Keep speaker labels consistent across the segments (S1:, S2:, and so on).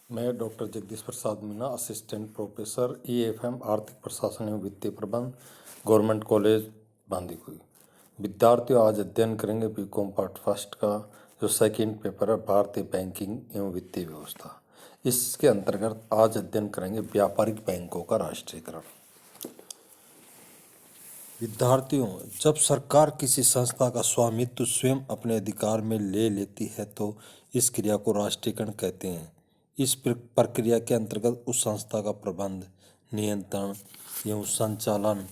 S1: मैं doctor Jagdish Prasad Meena, assistant professor EFM आर्थिक प्रशासन एवं वित्तीय प्रबंध, गवर्नमेंट कॉलेज बांदीकुई। विद्यार्थियों, आज अध्ययन करेंगे बीकॉम पार्ट फर्स्ट का जो सेकंड पेपर है, भारतीय बैंकिंग एवं वित्तीय व्यवस्था। इसके अंतर्गत आज अध्ययन करेंगे व्यापारिक बैंकों का राष्ट्रीयकरण। विद्यार्थियों, जब सरकार किसी संस्था का स्वामित्व स्वयं अपने अधिकार में ले लेती है तो इस क्रिया को राष्ट्रीयकरण कहते हैं। इस प्रक्रिया के अंतर्गत उस संस्था का प्रबंध, नियंत्रण एवं संचालन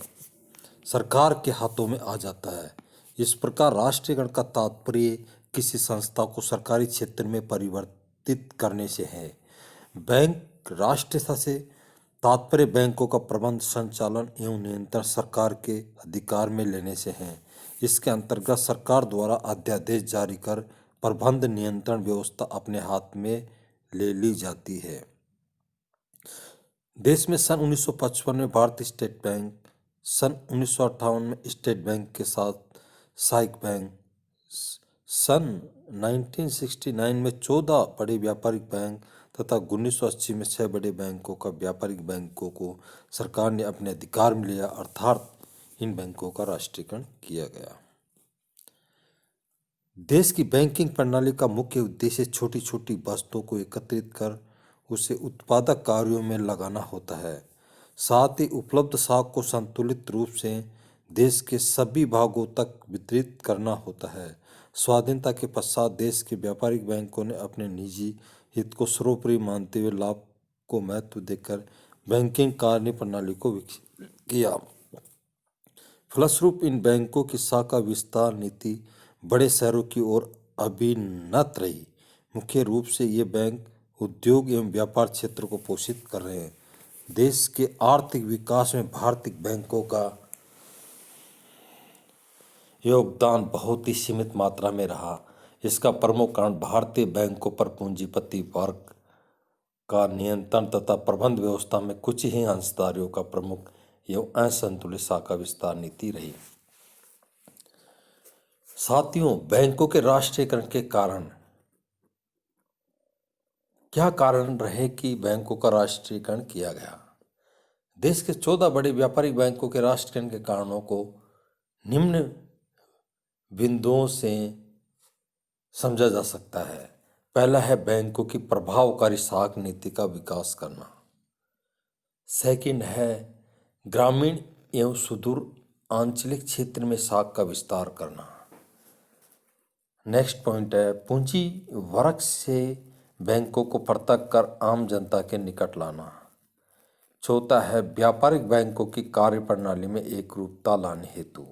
S1: सरकार के हाथों में आ जाता है। इस प्रकार राष्ट्रीयकरण का तात्पर्य किसी संस्था को सरकारी क्षेत्र में परिवर्तित करने से है। बैंक राष्ट्रीयता से तात्पर्य बैंकों का प्रबंध, संचालन एवं नियंत्रण सरकार के अधिकार में लेने से है। इसके अंतर्गत सरकार द्वारा अध्यादेश जारी कर प्रबंध नियंत्रण व्यवस्था अपने हाथ में ले ली जाती है। देश में सन 1955 में भारतीय स्टेट बैंक, सन 1958 में स्टेट बैंक के साथ सहायक बैंक, सन 1969 में 14 बड़े व्यापारिक बैंक तथा 1980 में 6 बड़े बैंकों का व्यापारिक बैंकों को सरकार ने अपने अधिकार में लिया, अर्थात इन बैंकों का राष्ट्रीयकरण किया गया। देश की बैंकिंग प्रणाली का मुख्य उद्देश्य छोटी छोटी वस्तुओं को एकत्रित कर उसे उत्पादक कार्यों में लगाना होता है। साथ ही उपलब्ध साख को संतुलित रूप से देश के सभी भागों तक वितरित करना होता है। स्वाधीनता के पश्चात देश के व्यापारिक बैंकों ने अपने निजी हित को सर्वोपरि मानते हुए लाभ को महत्व देकर बैंकिंग कार्य प्रणाली को विकसित किया। फलस्वरूप इन बैंकों की शाखा विस्तार नीति बड़े शहरों की ओर अभिन्नत रही। मुख्य रूप से ये बैंक उद्योग एवं व्यापार क्षेत्र को पोषित कर रहे हैं। देश के आर्थिक विकास में भारतीय बैंकों का योगदान बहुत ही सीमित मात्रा में रहा। इसका प्रमुख कारण भारतीय बैंकों पर पूंजीपति वर्ग का नियंत्रण तथा प्रबंध व्यवस्था में कुछ ही अंशधारियों का प्रमुख एवं असंतुलित शाखा विस्तार नीति रही। साथियों, बैंकों के राष्ट्रीयकरण के कारण क्या कारण रहे कि बैंकों का राष्ट्रीयकरण किया गया? देश के 14 बड़े व्यापारिक बैंकों के राष्ट्रीयकरण के कारणों को निम्न बिंदुओं से समझा जा सकता है। पहला है बैंकों की प्रभावकारी शाख नीति का विकास करना। सेकंड है ग्रामीण एवं सुदूर आंचलिक क्षेत्र में शाख का विस्तार करना। नेक्स्ट पॉइंट है पूंजी वर्ग से बैंकों को पृथक कर आम जनता के निकट लाना। चौथा है व्यापारिक बैंकों की कार्य प्रणाली में एक रूपता लाने हेतु।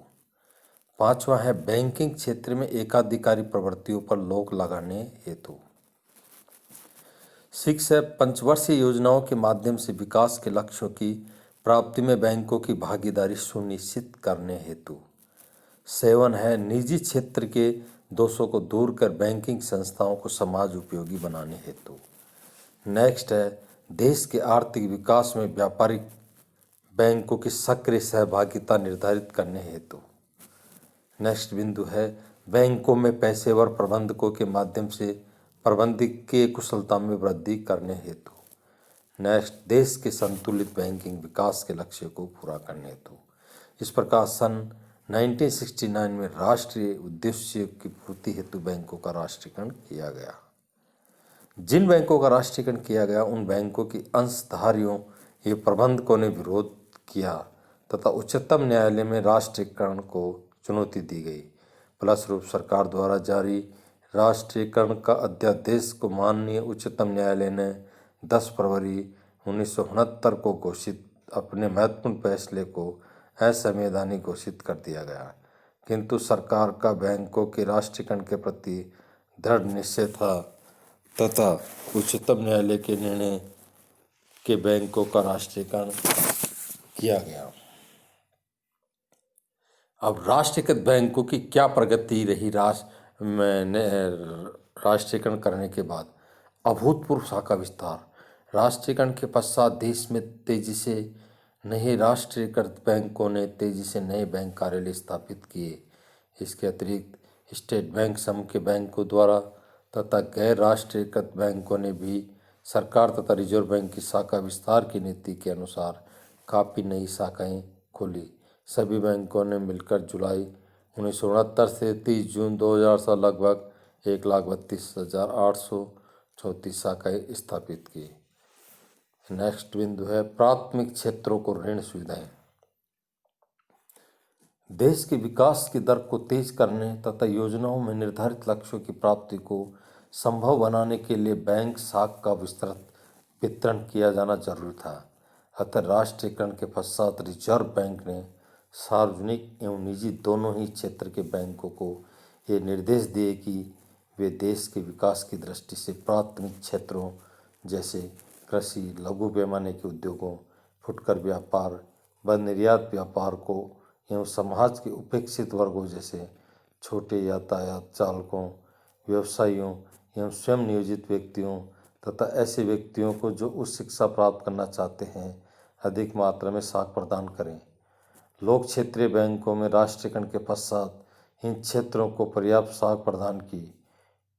S1: पांचवा है बैंकिंग क्षेत्र में एकाधिकारी प्रवृत्तियों पर रोक लगाने हेतु। 6 है पंचवर्षीय योजनाओं के माध्यम से विकास के लक्ष्यों की प्राप्ति में बैंकों की भागीदारी सुनिश्चित करने हेतु। 7 है निजी क्षेत्र के दोषों को दूर कर बैंकिंग संस्थाओं को समाज उपयोगी बनाने हेतु। नेक्स्ट है देश के आर्थिक विकास में व्यापारिक बैंकों की सक्रिय सहभागिता निर्धारित करने हेतु। नेक्स्ट बिंदु है बैंकों में पेशेवर प्रबंधकों के माध्यम से प्रबंधकीय कुशलता में वृद्धि करने हेतु। नेक्स्ट देश के संतुलित बैंकिंग विकास के लक्ष्य को पूरा करने हेतु। इस प्रकार सन 1969 में राष्ट्रीय उद्देश्य की पूर्ति हेतु बैंकों का राष्ट्रीयकरण किया गया। जिन बैंकों का राष्ट्रीयकरण किया गया उन बैंकों की अंशधारियों ये प्रबंधकों ने विरोध किया तथा उच्चतम न्यायालय में राष्ट्रीयकरण को चुनौती दी गई। फलस्वरूप सरकार द्वारा जारी राष्ट्रीयकरण का अध्यादेश को माननीय उच्चतम न्यायालय ने 10 फरवरी 1969 को घोषित अपने महत्वपूर्ण फैसले को असंवैधानिक घोषित कर दिया गया। किंतु सरकार का बैंकों के राष्ट्रीयकरण के प्रति दृढ़ निश्चय था तथा उच्चतम न्यायालय के निर्णय के बैंकों का राष्ट्रीयकरण किया गया। अब राष्ट्रीयकृत बैंकों की क्या प्रगति रही राष्ट्रीयकरण करने के बाद? अभूतपूर्व शाखा विस्तार। राष्ट्रीयकरण के पश्चात देश में तेजी से नए राष्ट्रीयकृत बैंकों ने तेजी से नए बैंक कार्यालय स्थापित किए। इसके अतिरिक्त स्टेट बैंक समूह के बैंकों द्वारा तथा गैर राष्ट्रीयकृत बैंकों ने भी सरकार तथा रिजर्व बैंक की शाखा विस्तार की नीति के अनुसार काफ़ी नई शाखाएं खोली। सभी बैंकों ने मिलकर जुलाई 1969 से 30 जून 2007 लगभग 1,32,834 शाखाएं स्थापित की। नेक्स्ट बिंदु है प्राथमिक क्षेत्रों को ऋण सुविधाएं। देश के विकास की दर को तेज करने तथा योजनाओं में निर्धारित लक्ष्यों की प्राप्ति को संभव बनाने के लिए बैंक शाखा का विस्तृत वितरण किया जाना जरूरी था। अतः राष्ट्रीयकरण के पश्चात रिजर्व बैंक ने सार्वजनिक एवं निजी दोनों ही क्षेत्र के बैंकों को ये निर्देश दिए कि वे देश के विकास की दृष्टि से प्राथमिक क्षेत्रों जैसे कृषि, लघु पैमाने के उद्योगों, फुटकर व्यापार व निर्यात व्यापार को एवं समाज के उपेक्षित वर्गों जैसे छोटे यातायात चालकों, व्यवसायियों एवं स्वयं नियोजित व्यक्तियों तथा ऐसे व्यक्तियों को जो उच्च शिक्षा प्राप्त करना चाहते हैं अधिक मात्रा में साख प्रदान करें। लोक क्षेत्रीय बैंकों में राष्ट्रीयकरण के पश्चात इन क्षेत्रों को पर्याप्त साख प्रदान की।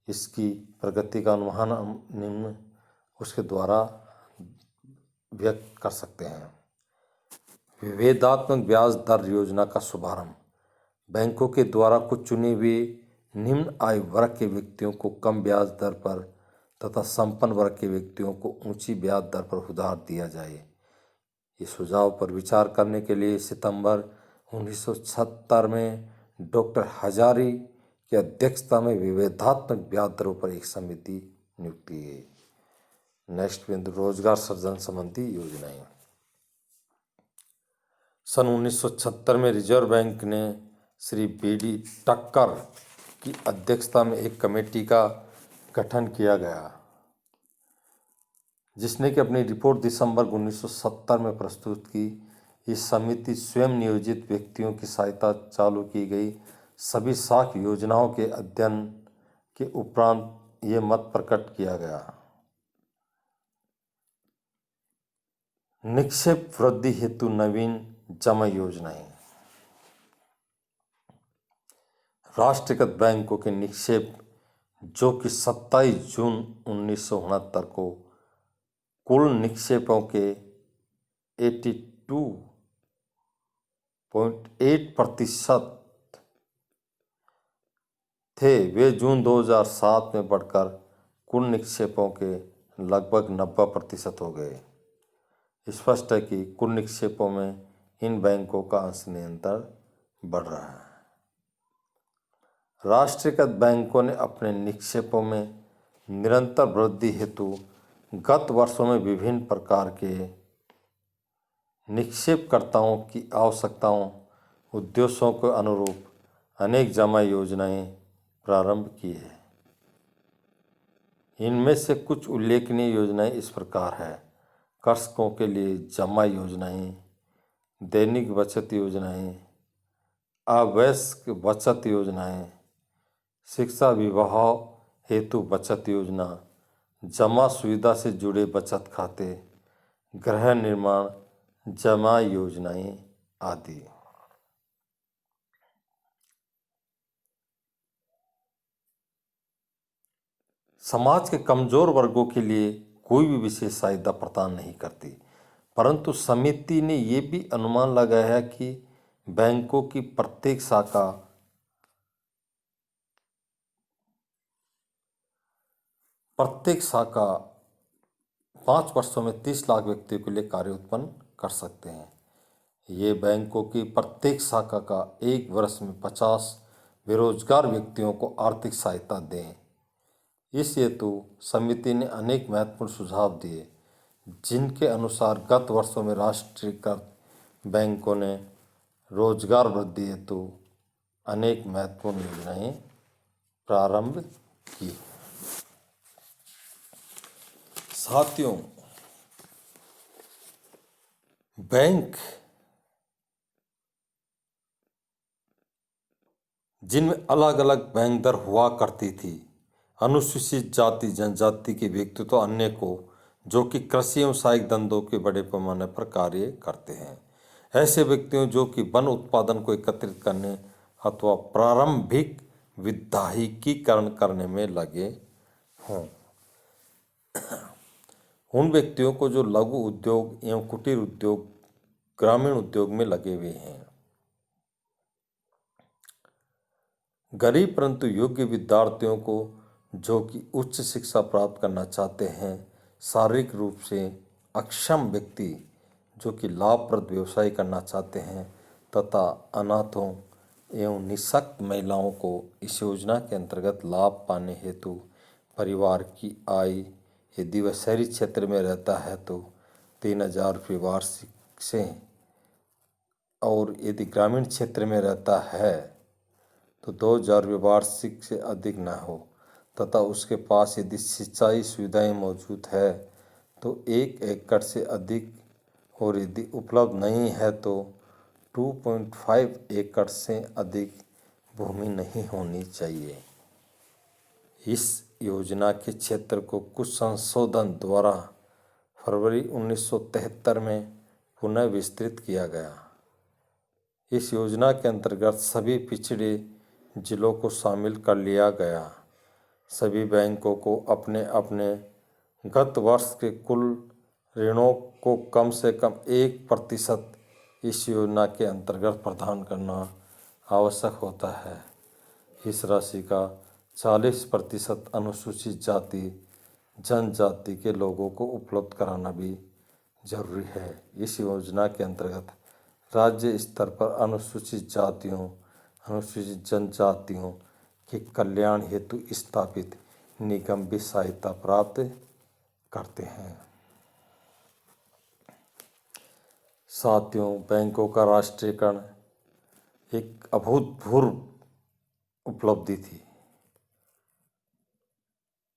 S1: इसकी प्रगति का अनुमान हम निम्न उसके द्वारा व्यक्त कर सकते हैं। विभेदात्मक ब्याज दर योजना का शुभारंभ। बैंकों के द्वारा कुछ चुने हुए निम्न आय वर्ग के व्यक्तियों को कम ब्याज दर पर तथा संपन्न वर्ग के व्यक्तियों को ऊंची ब्याज दर पर उधार दिया जाए। इस सुझाव पर विचार करने के लिए सितंबर 1976 में डॉक्टर हजारी की अध्यक्षता में विभेदात्मक ब्याज दरों पर एक समिति नियुक्त की गई। नेक्स्ट बिंदु रोजगार सृजन संबंधी योजनाएं। सन 1976 में रिजर्व बैंक ने श्री बी.डी. टक्कर की अध्यक्षता में एक कमेटी का गठन किया गया जिसने कि अपनी रिपोर्ट दिसंबर 1970 में प्रस्तुत की। इस समिति स्वयं नियोजित व्यक्तियों की सहायता चालू की गई सभी साख योजनाओं के अध्ययन के उपरांत ये मत प्रकट किया गया। निक्षेप वृद्धि हेतु नवीन जमा योजनाएं। राष्ट्रीयकृत बैंकों के निक्षेप जो कि 27 जून 1969 को कुल निक्षेपों के 82.8% थे, वे जून 2007 में बढ़कर कुल निक्षेपों के लगभग 90% हो गए। स्पष्ट है कि कुल निक्षेपों में इन बैंकों का अंश निरंतर बढ़ रहा है। राष्ट्रीयकृत बैंकों ने अपने निक्षेपों में निरंतर वृद्धि हेतु गत वर्षों में विभिन्न प्रकार के निक्षेपकर्ताओं की आवश्यकताओं उद्देश्यों के अनुरूप अनेक जमा योजनाएं प्रारंभ की है। इनमें से कुछ उल्लेखनीय योजनाएं इस प्रकार है। कृषकों के लिए जमा योजनाएं, दैनिक बचत योजनाएं, आवश्यक बचत योजनाएं, शिक्षा विवाह हेतु बचत योजना, जमा सुविधा से जुड़े बचत खाते, गृह निर्माण जमा योजनाएं आदि। समाज के कमजोर वर्गों के लिए कोई भी विशेष सहायता प्रदान नहीं करती, परंतु समिति ने ये भी अनुमान लगाया है कि बैंकों की प्रत्येक शाखा प्रत्येक शाखा 5 वर्षों में 30 लाख व्यक्तियों के लिए कार्य उत्पन्न कर सकते हैं। ये बैंकों की प्रत्येक शाखा का 1 वर्ष में 50 बेरोजगार व्यक्तियों को आर्थिक सहायता दें। इस हेतु समिति ने अनेक महत्वपूर्ण सुझाव दिए, जिनके अनुसार गत वर्षों में राष्ट्रीयकृत बैंकों ने रोजगार वृद्धि हेतु अनेक महत्वपूर्ण योजनाएं प्रारंभ की। साथियों, बैंक जिनमें अलग अलग बैंक दर हुआ करती थी, अनुसूचित जाति जनजाति के व्यक्ति तो अन्य को जो कि कृषि एवं सहायक धंधों के बड़े पैमाने पर कार्य करते हैं, ऐसे व्यक्तियों जो कि वन उत्पादन को एकत्रित करने अथवा प्रारंभिक विधायकीकरण करने में लगे हों। उन व्यक्तियों को जो लघु उद्योग एवं कुटीर उद्योग, ग्रामीण उद्योग में लगे हुए हैं। गरीब परंतु योग्य विद्यार्थियों को जो कि उच्च शिक्षा प्राप्त करना चाहते हैं, शारीरिक रूप से अक्षम व्यक्ति जो कि लाभप्रद व्यवसाय करना चाहते हैं तथा अनाथों एवं निःशक्त महिलाओं को इस योजना के अंतर्गत लाभ पाने हेतु परिवार की आय, यदि वह शहरी क्षेत्र में रहता है तो 3,000 रुपये वार्षिक से, और यदि ग्रामीण क्षेत्र में रहता है तो 2,000 रुपये वार्षिक से अधिक न हो, तथा उसके पास यदि सिंचाई सुविधाएं मौजूद है तो 1 एकड़ से अधिक, और यदि उपलब्ध नहीं है तो 2.5 एकड़ से अधिक भूमि नहीं होनी चाहिए। इस योजना के क्षेत्र को कुछ संशोधन द्वारा फरवरी 1973 में पुनः विस्तृत किया गया। इस योजना के अंतर्गत सभी पिछड़े जिलों को शामिल कर लिया गया। सभी बैंकों को अपने अपने गत वर्ष के कुल ऋणों को कम से कम 1% इस योजना के अंतर्गत प्रदान करना आवश्यक होता है। इस राशि का 40% अनुसूचित जाति जनजाति के लोगों को उपलब्ध कराना भी जरूरी है। इस योजना के अंतर्गत राज्य स्तर पर अनुसूचित जातियों, अनुसूचित जनजातियों के कल्याण हेतु स्थापित निगम भी सहायता प्राप्त करते हैं। साथियों, बैंकों का राष्ट्रीयकरण एक अभूतपूर्व उपलब्धि थी।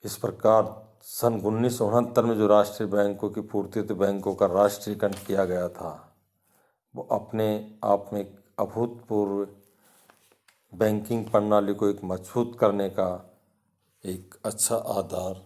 S1: इस प्रकार सन 1969 में जो राष्ट्रीय बैंकों की पूर्ति हेतु बैंकों का राष्ट्रीयकरण किया गया था, वो अपने आप में एक अभूतपूर्व बैंकिंग प्रणाली को एक मजबूत करने का एक अच्छा आधार